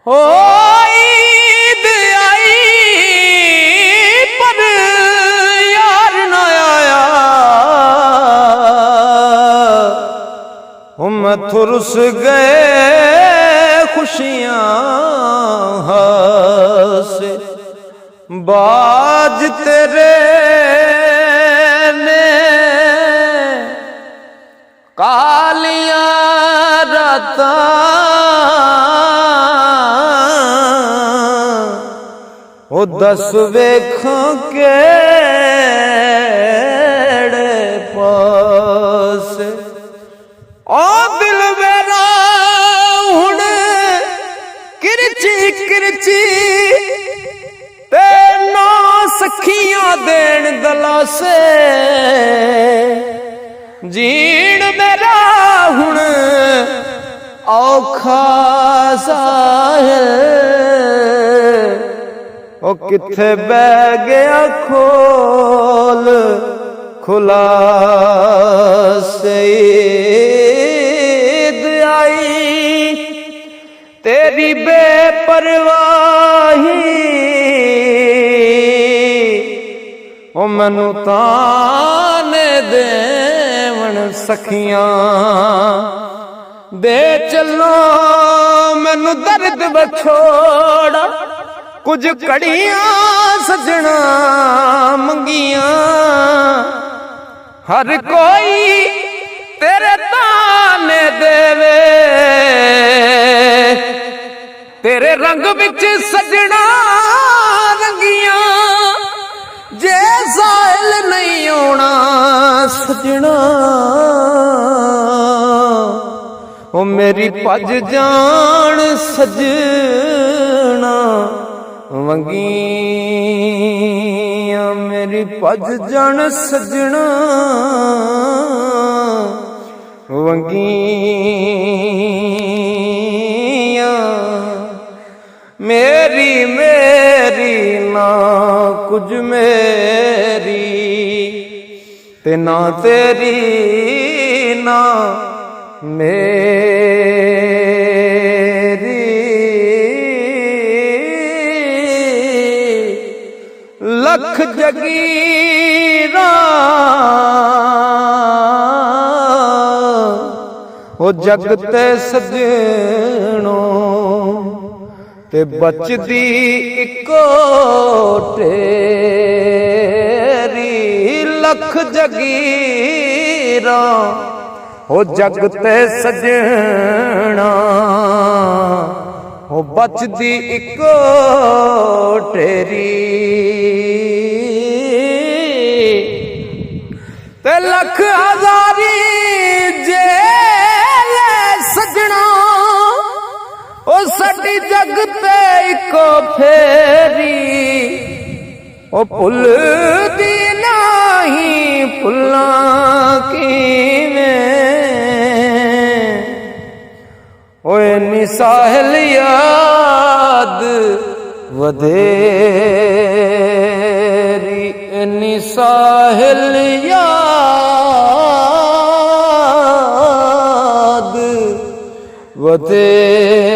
ओ ईद आई पर यार न आया, थुरस गए खुशियां से बाज तेरे ने कालियां रातां ओ दस वेखां केड़े पास ओ दिल मेरा हुण किरची किरची ते ना सखियां देण दलासे, जीण मेरा हुण औखा साहिल ओ किथे बह गया खोल खुला से। ईद आई तेरी बेपरवाही ओ मैनू ताने देवण सखियां दे चलो मैनू दर्द बछोड़ा, कुछ कड़ियां सजना मंगियां हर कोई तेरे ताने देवे, तेरे रंग विच सजना रंगियां जे साहिल नहीं आना सजना ओ मेरी भज जान सजना वंगियां, मेरी भज जान सजना वंगियां, मेरी मेरी ना कुछ मेरी ते ना तेरी ना मेरी, लख जगीरा ओ जगते सजनो ते बचदी इको तेरी, लख जगीरा ओ जगते सजना ओ बचदी इको तेरी, ते लख हजारी जेल सजना ओ साडी जगते इको फेरी ओ भुल दी नहीं भुला किवें ओए नी साहिल याद वधेरी, नी साहिल याद वधेरी।